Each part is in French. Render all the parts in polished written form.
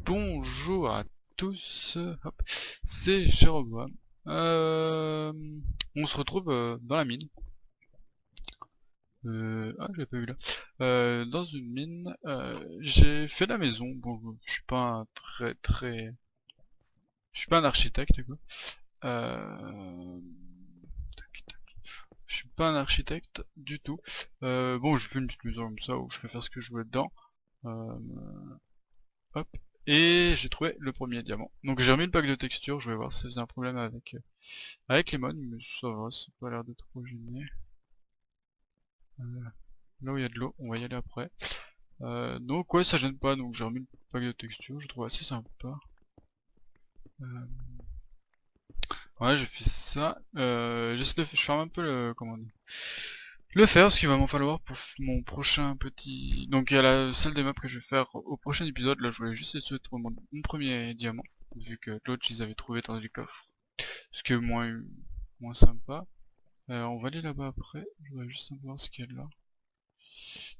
Bonjour à tous, hop, c'est Jéroboam. On se retrouve dans la mine. J'avais pas vu là. Dans une mine, j'ai fait la maison. Bon, je suis pas un je suis pas un architecte quoi. Tac, tac. Je suis pas un architecte du tout. Bon, je fais une petite maison comme ça où je peux faire ce que je veux dedans. Euh, Hop. Et j'ai trouvé le premier diamant. Donc j'ai remis le pack de texture, je vais voir si ça faisait un problème avec les mods, mais ça va, c'est pas l'air de trop gêner. Là où il y a de l'eau, on va y aller après. Donc ouais, ça gêne pas, donc j'ai remis le pack de texture, je trouve assez sympa. Euh, ouais, j'ai fait ça. J'essaie de faire, je ferme un peu le, comment dire, le faire, ce qu'il va m'en falloir pour mon prochain petit... Donc il y a la salle des maps que je vais faire au prochain épisode, là je voulais juste essayer de trouver mon premier diamant, vu que l'autre je les avais trouvés dans les coffres. Ce qui est moins sympa. On va aller là-bas après, je voudrais juste savoir ce qu'il y a là.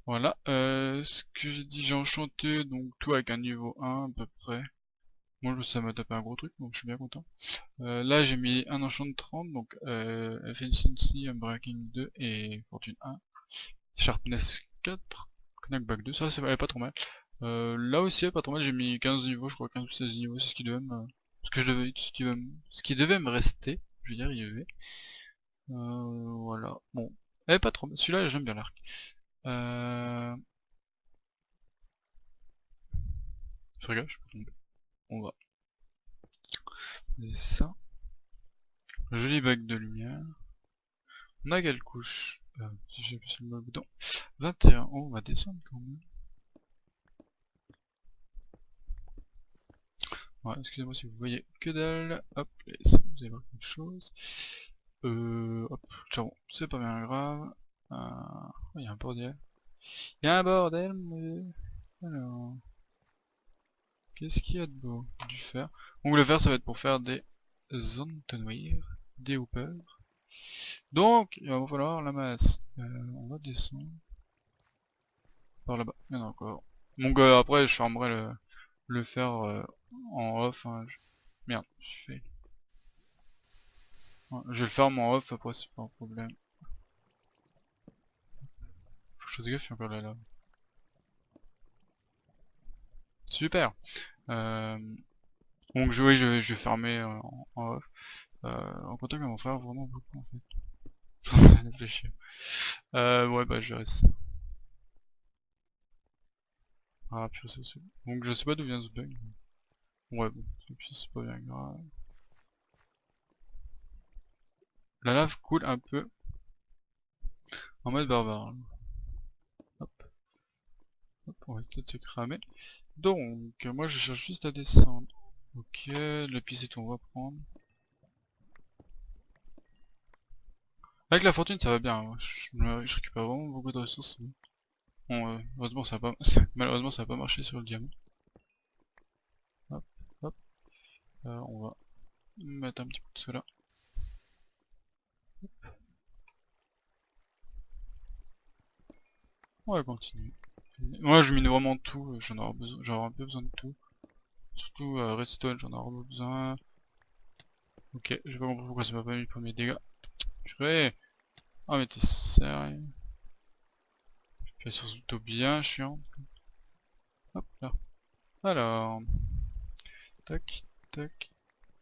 Voilà, ce que j'ai dit, j'ai enchanté, donc tout avec un niveau 1 à peu près. Moi ça m'a tapé un gros truc, donc je suis bien content. Là j'ai mis un enchant de 30, donc Efficiency, Unbreaking 2 et Fortune 1. Sharpness 4, Knockback 2, ça c'est pas trop mal. Là aussi pas trop mal, j'ai mis 15 niveaux, je crois 15 ou 16 niveaux, c'est ce qui devait me... ce qui devait me rester, je vais y arriver. Voilà, bon. Pas trop mal, celui-là j'aime bien l'arc. Fais gaffe, je peux tomber. On va. C'est ça. Joli bague de lumière. On a quelle couche si j'ai appuyé sur le bouton. 21. Oh, on va descendre quand même. Ouais, excusez-moi si vous voyez que dalle. Hop, et ça, vous allez voir quelque chose. Hop, charbon, c'est pas bien grave. Il y a un bordel. Il y a un bordel, mais... Alors... Qu'est-ce qu'il y a de beau? Du fer. Donc le fer, ça va être pour faire des entonnoirs, des hoopers. Donc, il va falloir la masse. On va descendre. Par là-bas, il y en a encore. Donc après, je fermerai le fer en off. Hein. Merde, j'ai fait... Ouais, je vais le ferme en off, après c'est pas un problème. Faut que je fasse gaffe, il y a encore la lave. Super. Donc oui, je vais fermer en off. En contact, on va faire vraiment beaucoup en fait. Je suis en train de réfléchir. Ouais, bah je reste ça. Ah, purée, c'est... Donc je sais pas d'où vient ce bug. Ouais, bon, c'est pas bien grave. La lave coule un peu en mode barbare. Hop, hop, on va peut-être se cramer. Donc, moi je cherche juste à descendre. Ok, le piscite on va prendre. Avec la fortune ça va bien, hein. Je récupère vraiment beaucoup de ressources. Bon, heureusement ça va pas... malheureusement ça va pas marcher sur le diamant. Hop, hop. On va mettre un petit coup de cela. On va continuer. Moi je mine vraiment tout, j'en aurai un peu besoin de tout. Surtout redstone, j'en aurai besoin. Ok, j'ai pas compris pourquoi ça m'a pas mis le premier dégât. Purée. Ah mais t'es sérieux? Je fais sur ce dos bien chiant. Hop là. Alors. Tac, tac,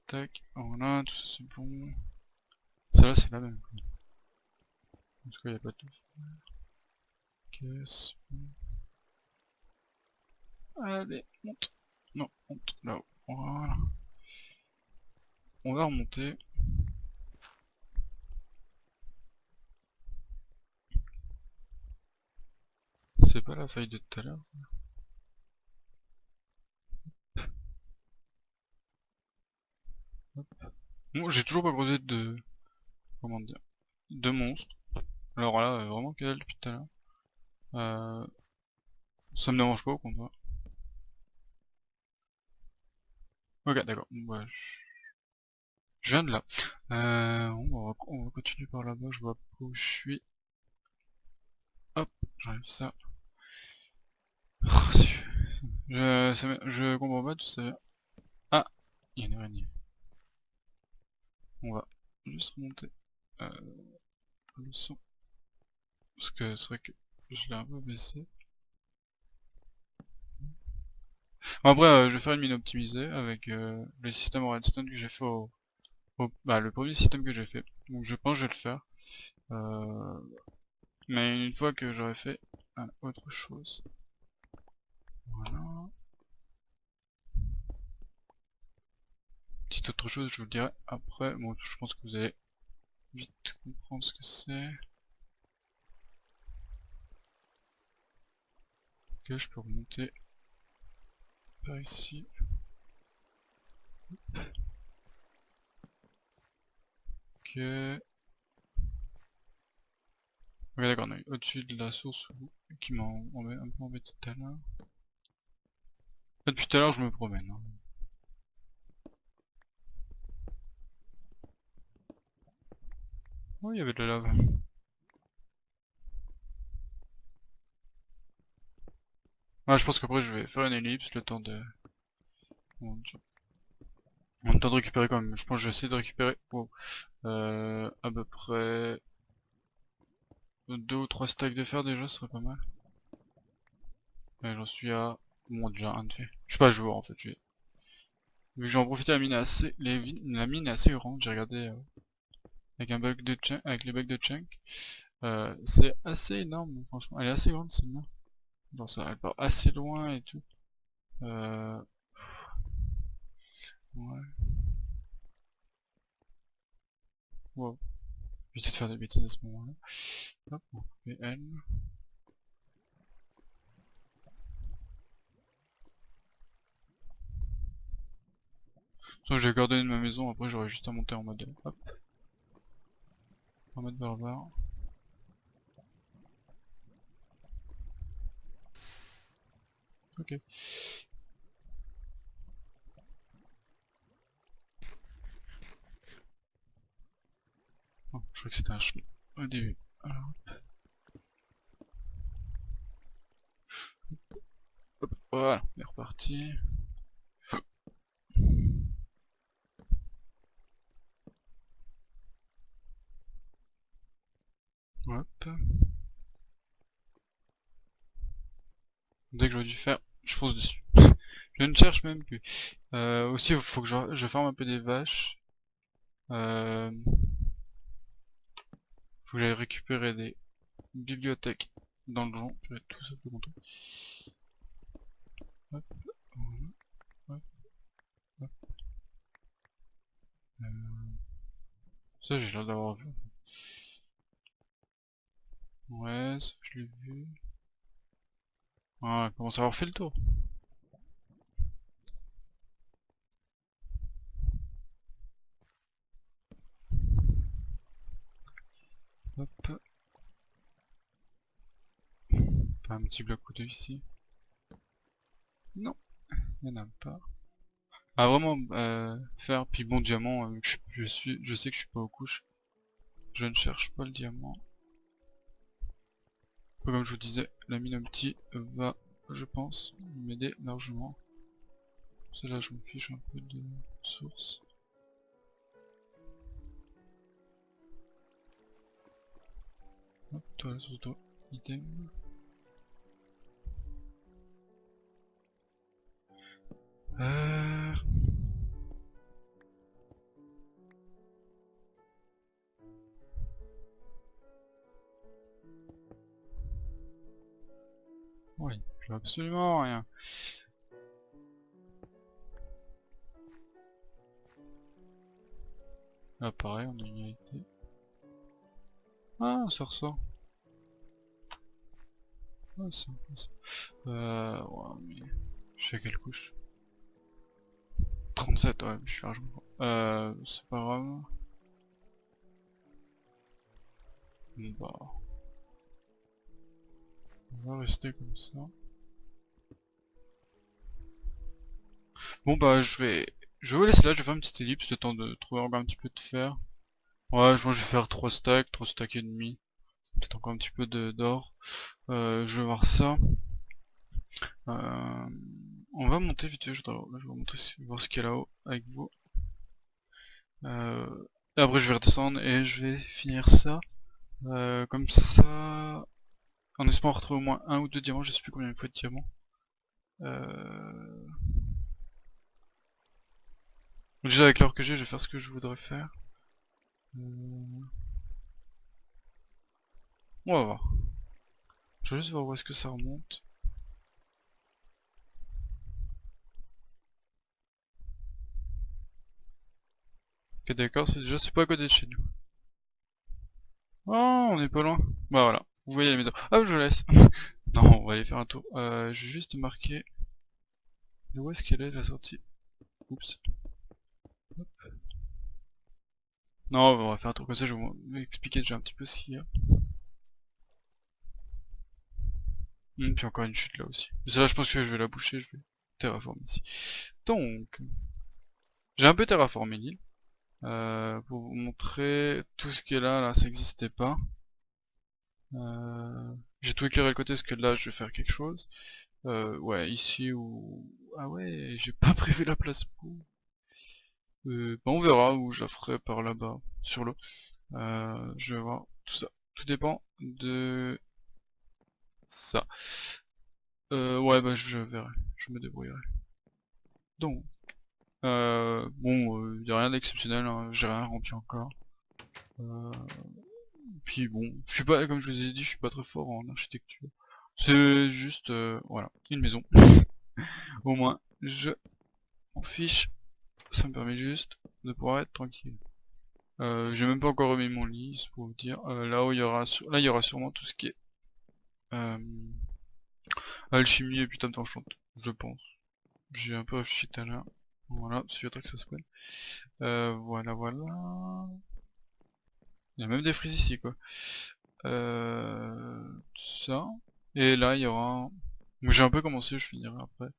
tac. Voilà, tout ça c'est bon. Ça là c'est la même. En tout cas, il n'y a pas de tout. Caisse. Allez, monte. Non, monte là-haut. Voilà. On va remonter. C'est pas la faille de tout à l'heure. Bon, j'ai toujours pas creusé de... Comment dire? De monstres. Alors là, vraiment que dalle depuis tout à l'heure. Ça me dérange pas au contraire. Ok, d'accord. Bon, bah, je viens de là. On va continuer par là-bas. Je vois pas où je suis. Hop, j'enlève ça. Oh, Je comprends pas tout ça. Ah, il y a une araignée. On va juste remonter le son. Parce que c'est vrai que je l'ai un peu baissé. Bon, après, je vais faire une mine optimisée avec le système en redstone que j'ai fait bah, le premier système que j'ai fait. Donc je pense que je vais le faire. Euh, mais une fois que j'aurai fait autre chose. Voilà. Petite autre chose, je vous le dirai après. Bon, je pense que vous allez vite comprendre ce que c'est. Ok, je peux remonter par ici. Ok. Ok, d'accord, on est au-dessus de la source qui m'a un peu embêté tout à l'heure. Depuis tout à l'heure, je me promène, hein. Oh, il y avait de la lave. Ah, je pense qu'après, je vais faire une ellipse, le temps de... Mon Dieu. Le temps de récupérer quand même. Je pense que je vais essayer de récupérer à peu près 2 ou 3 stacks de fer déjà, ce serait pas mal. Et j'en suis à... Bon, déjà un de fait. Je suis pas joueur en fait. Vu que j'en profite, la mine est assez... la mine est assez grande. J'ai regardé avec un bug de chunk, avec les bugs de chunk. C'est assez énorme, franchement. Elle est assez grande celle-là. Genre ça, elle part assez loin et tout. Euh... Ouais. Wow. Éviter de faire des bêtises à ce moment-là. Hop, on va couper elle. Soit j'ai coordonné de ma maison, après j'aurais juste à monter en mode... Hop, en mode barbare. Ok. Oh, je crois que c'était un chemin au début. Alors, hop, voilà, on est reparti. Hop. Dès que j'aurais dû faire, je fonce dessus. Je ne cherche même plus. Aussi, il faut que je forme un peu des vaches. Euh, faut que j'aille récupérer des bibliothèques dans le donjon. Je vais tout ça peut compter. Hop, voilà, hop, hop. Euh, ça, j'ai l'air d'avoir vu. Ouais, ça, je l'ai vu. Ah, on commence à avoir fait le tour. Hop. Pas un petit bloc ou deux ici. Non, il n'y en a pas. Ah, vraiment, faire, puis bon, diamant, je sais que je suis pas aux couches. Je ne cherche pas le diamant. Comme je vous disais, la mine petit va, je pense, m'aider largement. Celle-là, je me fiche un peu de source. Hop, toi, la source d'eau, idem. Euh... Oui, je vois absolument rien. Là, pareil, on a une unité. Ah, ça ressort. Ah, ça. Ouais, mais... Je suis à quelle couche? 37, ouais, je suis largement... c'est pas grave. Bon, bah... On va rester comme ça. Bon, bah, je vais vous laisser là, je vais faire une petite ellipse, le temps de trouver encore un petit peu de fer. Ouais, je pense que je vais faire 3 stacks et demi. Peut-être encore un petit peu d'or. Je vais voir ça. On va monter vite fait, je vais monter voir ce qu'il y a là-haut avec vous. Et après je vais redescendre et je vais finir ça. Comme ça, en espérant retrouver au moins un ou deux diamants, je sais plus combien il faut de diamants. Donc déjà avec l'or que j'ai, je vais faire ce que je voudrais faire. On va voir. Je vais juste voir où est-ce que ça remonte. Ok d'accord, c'est pas à côté de chez nous. Oh, on est pas loin. Bah voilà, vous voyez les maisons. Ah, je laisse. Non, on va aller faire un tour. Je vais juste marquer... Où est-ce qu'elle est la sortie? Oups. Non, on va faire un tour comme ça, je vais vous expliquer déjà un petit peu ce qu'il y a. Puis encore une chute là aussi. Mais celle-là, je pense que je vais la boucher, je vais terraformer ici. Donc, j'ai un peu terraformé l'île. Pour vous montrer tout ce qui est là, ça n'existait pas. J'ai tout éclairé le côté parce que là je vais faire quelque chose. Ouais, ici ou... Ah ouais, j'ai pas prévu la place pour... Bah on verra où je la ferai par là-bas, sur l'eau. Je vais voir tout ça. Tout dépend de ça. Ouais, bah je verrai. Je me débrouillerai. Donc, bon, y a rien d'exceptionnel, hein, j'ai rien rempli encore. Euh, Puis bon, je suis pas, comme je vous ai dit, je suis pas très fort en architecture. C'est juste, voilà, une maison. Au moins, je m'en fiche. Ça me permet juste de pouvoir être tranquille. J'ai même pas encore remis mon lit, c'est pour vous dire. Là où il y aura, là il y aura sûrement tout ce qui est euh, alchimie et putain d'enchant, je pense. J'ai un peu réfléchi tout à l'heure. Voilà, c'est que ça s'appelle. Voilà, voilà. Il y a même des frises ici, quoi. Ça. Et là, il y aura... J'ai un peu commencé, je finirai après.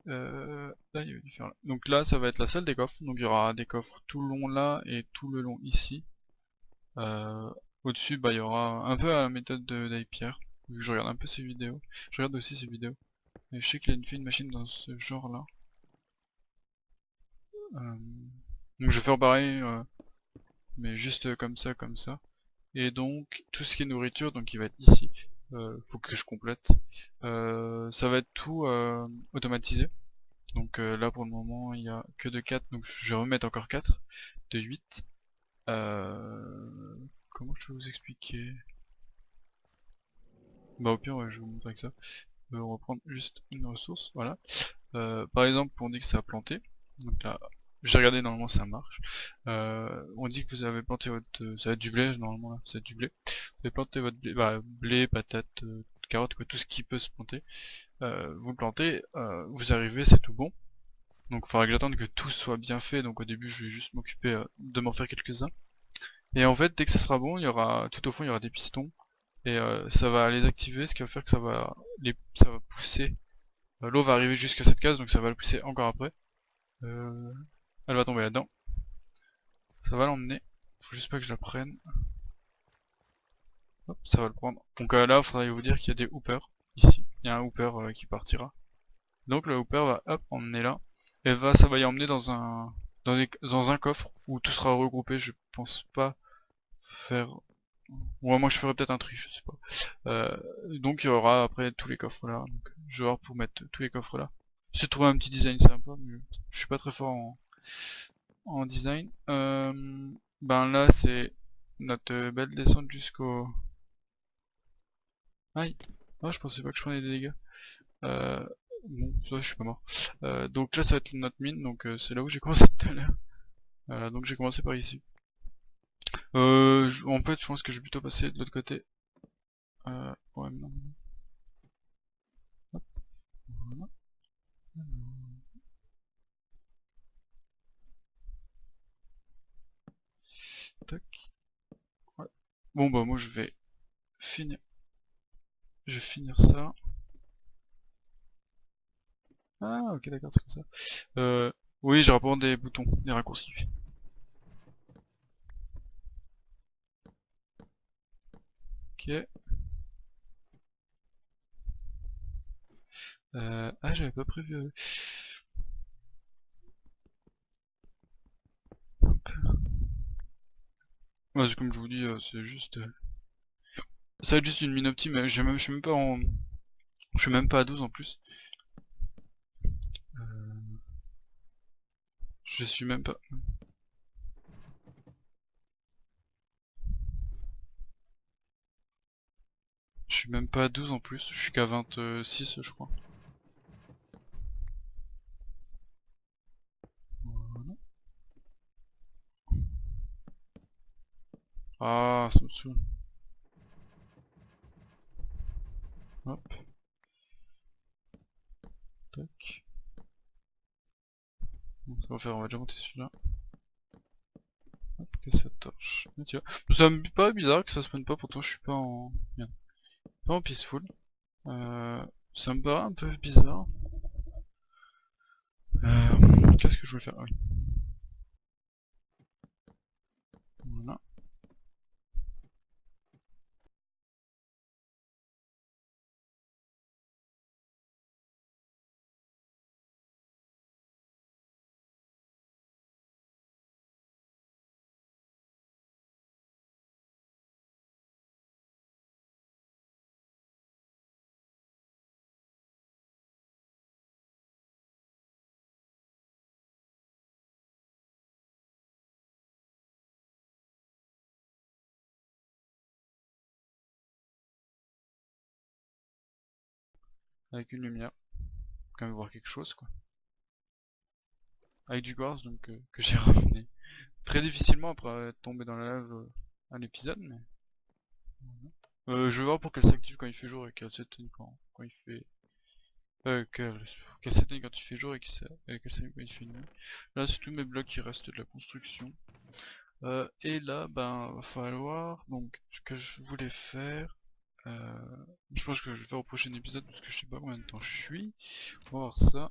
Là, il y avait dû faire là. Donc là, ça va être la salle des coffres. Donc il y aura des coffres tout le long là et tout le long ici. Euh, Au-dessus, bah, il y aura un peu à la méthode de d'Aipierre. Je regarde un peu ses vidéos. Je regarde aussi ses vidéos. Et je sais qu'il a fait une machine dans ce genre là. Donc je vais faire pareil, mais juste comme ça, comme ça. Et donc, tout ce qui est nourriture, donc il va être ici. Faut que je complète. Ça va être tout automatisé. Donc là pour le moment il y a que de 4, donc je vais remettre encore 4 de 8. Comment je vais vous expliquer? Bah au pire ouais, je vais vous montrer avec ça. On va prendre juste une ressource, voilà. Par exemple on dit que ça a planté. Donc là, j'ai regardé, normalement ça marche. On dit que vous avez planté votre... ça va être du blé normalement là, ça va être du blé. Vous avez planté votre blé, bah, blé, patate, carotte, quoi, tout ce qui peut se planter. Vous le plantez, vous arrivez, c'est tout bon. Donc il faudra que j'attende que tout soit bien fait, donc au début je vais juste m'occuper de m'en faire quelques-uns. Et en fait dès que ça sera bon, il y aura tout au fond il y aura des pistons, et ça va les activer, ce qui va faire que ça va pousser. L'eau va arriver jusqu'à cette case, donc ça va le pousser encore après. Euh, Elle va tomber là-dedans. Ça va l'emmener. Faut juste pas que je la prenne. Hop, ça va le prendre. Donc là, il faudrait vous dire qu'il y a des hoopers. Ici, il y a un hooper qui partira. Donc le hooper va hop emmener là. Et ça va y emmener dans un coffre où tout sera regroupé. Je pense pas faire... Ou moi je ferai peut-être un tri, je sais pas. Donc il y aura après tous les coffres là. Donc je vais voir pour mettre tous les coffres là. J'ai trouvé un petit design sympa, mais je suis pas très fort en design. Ben là c'est notre belle descente jusqu'au... Aïe. Ah, je pensais pas que je prenais des dégâts. Euh, bon, ça je suis pas mort. Donc là ça va être notre mine, donc c'est là où j'ai commencé tout à l'heure. Donc j'ai commencé par ici. En fait je pense que je vais plutôt passer de l'autre côté. Ouais, non. Hop, voilà. Tac. Ouais. Bon bah moi je vais finir. Je vais finir ça. Ah ok d'accord c'est comme ça. Oui je rapporte des boutons, des raccourcis. Ok. Ah, j'avais pas prévu. Hop. Ouais, comme je vous dis, c'est juste... ça va être juste une mine optime, je suis même pas en... Je suis même pas à 12 en plus. Je suis même pas... Je suis même pas à 12 en plus, je suis qu'à 26 je crois. Voilà. Ah, ça me saoule. Hop, tac. Donc ça va faire, on va déjà monter celui-là. Hop, casser la torche. Et tu vois. Ça me pas bizarre que ça spawn pas, pourtant je suis pas en... Merde. Pas en peaceful. Ça me paraît un peu bizarre. Qu'est-ce que je voulais faire? Ah oui. Voilà. Avec une lumière. Quand même voir quelque chose quoi. Avec du quartz donc que j'ai ramené. Très difficilement après être tombé dans la lave à l'épisode mais... je vais voir pour qu'elle s'active quand il fait jour et qu'elle s'éteigne quand il fait... qu'elle s'éteigne quand il fait jour et qu'elle s'allume quand il fait nuit. Là c'est tous mes blocs qui restent de la construction. Et là ben va falloir donc ce que je voulais faire. Je pense que je vais faire au prochain épisode parce que je sais pas combien de temps je suis. On va voir ça.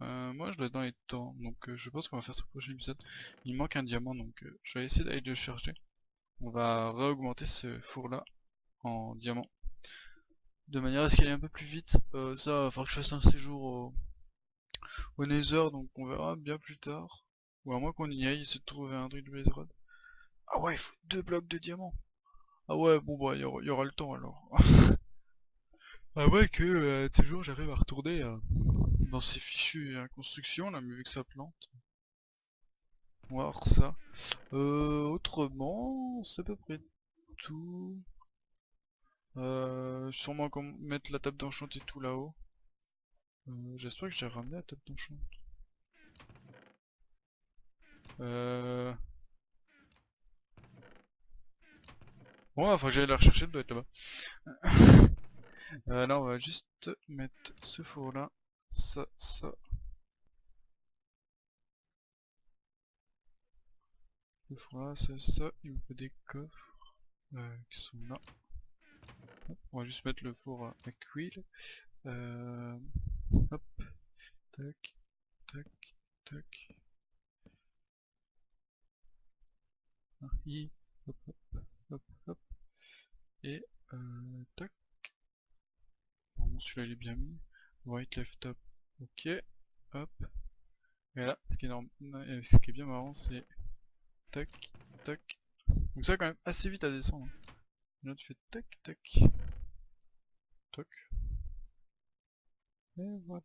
Moi je dois être dans les temps, donc je pense qu'on va faire ce prochain épisode. Il manque un diamant, donc je vais essayer d'aller le chercher. On va réaugmenter ce four là en diamant. De manière à ce qu'il aille un peu plus vite. Ça va falloir que je fasse un séjour au Nether, donc on verra bien plus tard. Ou à moins qu'on y aille, essayer de trouver un truc de Blaze Rod. Ah ouais, il faut 2 blocs de diamant. Ah ouais, bon bah y aura le temps alors. Ah ouais que de ces jours j'arrive à retourner dans ces fichues constructions là, mais vu que ça plante. On va voir ça. Autrement, c'est à peu près tout. Sûrement mettre la table d'enchant et tout là-haut. J'espère que j'ai ramené la table d'enchant. Euh... Bon, il va falloir que j'aille la rechercher, elle doit être là-bas. Là, on va juste mettre ce four là. Ça. Le four là, ça. Il me faut des coffres qui sont là. Hop, on va juste mettre le four à quill. Hop, tac, tac, tac. Un i, hop, hop, hop, hop. Et tac. Normalement celui-là il est bien mis. Right, left, top. Ok. Hop. Et là, ce qui est bien marrant, c'est tac, tac. Donc ça quand même assez vite à descendre. Là tu fais tac, tac, tac. Et voilà.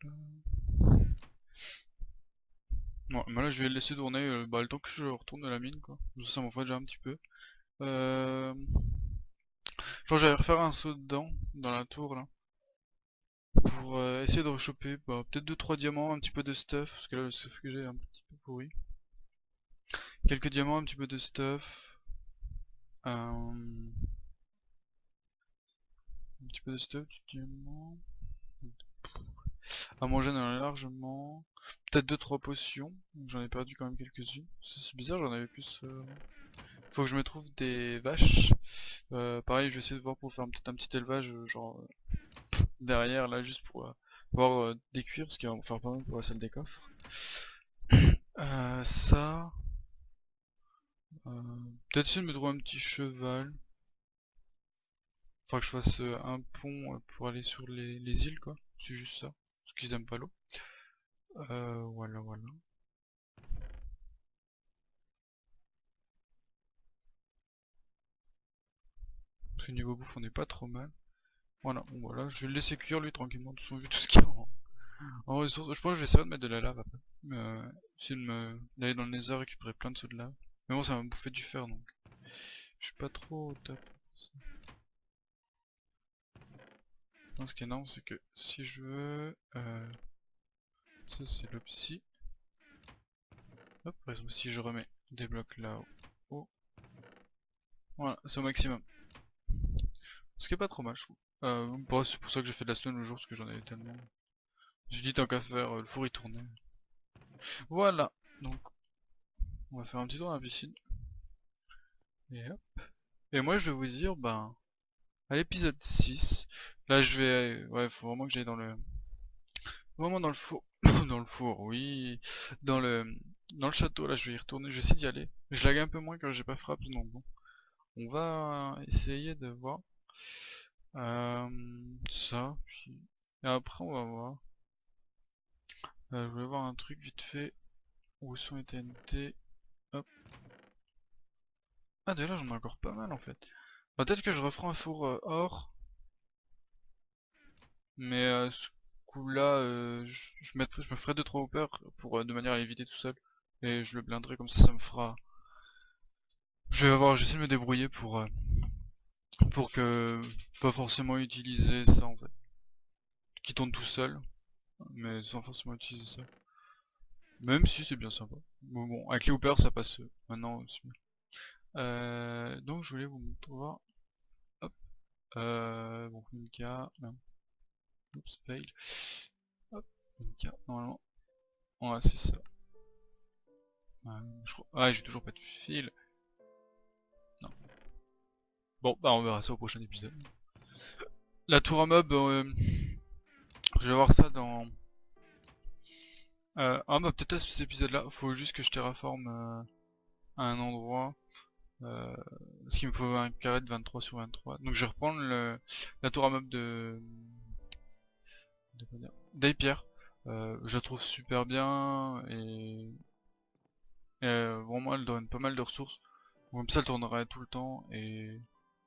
Bon, bah là je vais le laisser tourner le temps que je retourne de la mine quoi. Ça m'en fera déjà un petit peu. Je pense que j'allais refaire un saut dedans, dans la tour là. Pour essayer de rechoper peut-être 2-3 diamants, un petit peu de stuff, parce que là le stuff que j'ai est un petit peu pourri. Quelques diamants, un petit peu de stuff. Un petit peu de stuff, du diamant. À manger, j'en ai largement. Peut-être 2-3 potions, j'en ai perdu quand même quelques-unes. C'est bizarre, j'en avais plus. Faut que je me trouve des vaches. Pareil, je vais essayer de voir pour faire peut-être un petit élevage, genre derrière là, juste pour pouvoir des cuirs, parce qu'il va en faire pas mal pour la salle des coffres. Ça. Peut-être essayer de me trouver un petit cheval. Faudra que je fasse un pont pour aller sur les îles quoi. C'est juste ça. parce qu'ils aiment pas l'eau. Voilà, voilà. Parce que niveau bouffe, on n'est pas trop mal. Voilà, bon voilà, je vais le laisser cuire lui tranquillement, de toute façon, vu tout ce qu'il y a en ressources. Je pense que je vais essayer de mettre de la lave après. Essayer d'aller dans le nether récupérer plein de sauts de lave. Mais bon, ça va me bouffer du fer donc. Je suis pas trop au top. Non, ce qui est énorme, c'est que si je veux... ça c'est le psy. Hop, par exemple, si je remets des blocs là-haut. Voilà, c'est au maximum. Ce qui est pas trop mal, je trouve. C'est pour ça que j'ai fait de la stone le jour, parce que j'en avais tellement. J'ai dit tant qu'à faire, le four y tournait. Voilà, donc on va faire un petit tour dans la piscine. Et hop. Et moi je vais vous dire, ben, à l'épisode 6, là je vais... Ouais, faut vraiment que j'aille dans le... Vraiment dans le four. Dans le four, oui. Dans le... Dans le château, là je vais y retourner, je vais essayer d'y aller. Je lag un peu moins quand j'ai pas frappé, donc bon. On va essayer de voir. Ça, puis... Et après on va voir. Je voulais voir un truc vite fait. Où sont les TNT? Hop. Ah déjà j'en ai encore pas mal en fait. Peut-être que je referai un four or. Mais ce coup-là, je me ferai 2-3 hoppers pour de manière à l'éviter tout seul. Et je le blinderai comme ça me fera... j'essaie de me débrouiller pour que... Pas forcément utiliser ça en fait. Qui tourne tout seul, mais sans forcément utiliser ça. Même si c'est bien sympa. Bon, avec les hoppers ça passe maintenant aussi bien. Donc je voulais vous montrer... Hop. Bon, Minka... Non. Oups, fail. Hop, Minka, normalement. Ouais, c'est ça. Ah, j'ai toujours pas de fil. Non. Bon, bah on verra ça au prochain épisode. La tour à mob, je vais voir ça dans... ah bah peut-être à cet épisode-là, faut juste que je terraforme à un endroit. Parce qu'il me faut un carré de 23 sur 23. Donc je vais reprendre la tour à mob d'Apier. Je la trouve super bien et vraiment elle donne pas mal de ressources. Comme ça elle tournerait tout le temps et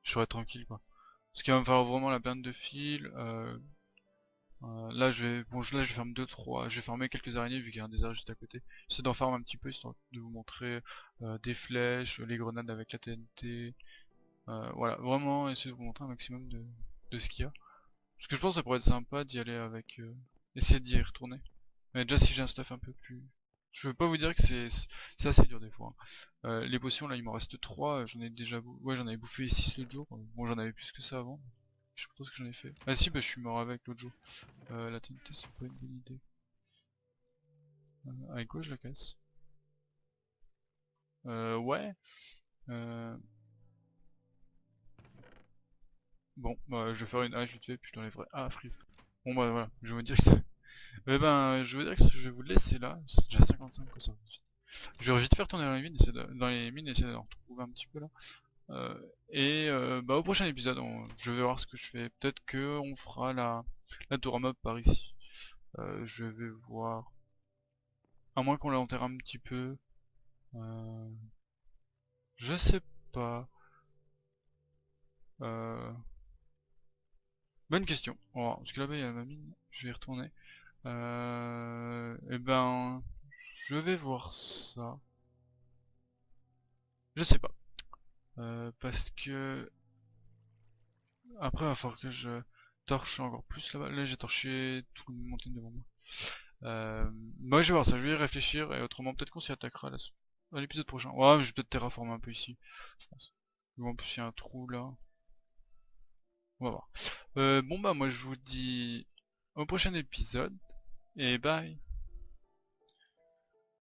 je serais tranquille quoi. Parce qu'il va me falloir vraiment la blinde de fil. Là je ferme 2-3. Je vais farmer quelques araignées vu qu'il y a un désert juste à côté. J'essaie d'en farmer un petit peu histoire de vous montrer des flèches, les grenades avec la TNT. Voilà, vraiment essayer de vous montrer un maximum de ce qu'il y a. Parce que je pense que ça pourrait être sympa d'y aller avec... essayer d'y retourner. Mais déjà si j'ai un stuff un peu plus... Je veux pas vous dire que c'est assez dur des fois, hein. Les potions là il m'en reste 3, j'en ai déjà ouais j'en avais bouffé 6 l'autre jour, bon j'en avais plus que ça avant. Je sais pas trop ce que j'en ai fait. Ah si bah je suis mort avec l'autre jour. La TNT c'est pas une bonne idée. Avec quoi je la casse? Ouais. Bon bah je vais faire une hache vite fait puis je l'enlèverai. Ah freeze. Bon bah voilà, je vais vous dire que eh ben je vais vous dire que je vais vous laisser là, c'est déjà 55 que ça. Je vais vite faire tourner dans les mines, essayer d'en retrouver un petit peu là. Bah au prochain épisode, je vais voir ce que je fais. Peut-être que on fera la tour à mob par ici. Je vais voir. À moins qu'on l'enterre un petit peu. Euh, je sais pas. Euh, bonne question. On va voir. Parce que là-bas il y a ma mine. Je vais y retourner. Et ben, je vais voir ça. Je sais pas. Parce que après il va falloir que je torche encore plus là-bas. Là j'ai torché tout le montagne devant moi. Bah je vais voir ça, je vais y réfléchir et autrement peut-être qu'on s'y attaquera à l'épisode prochain. Ouais mais je vais peut-être terraformer un peu ici, je pense. En plus il y a un trou là. On va voir. Bon bah moi je vous dis au prochain épisode et bye.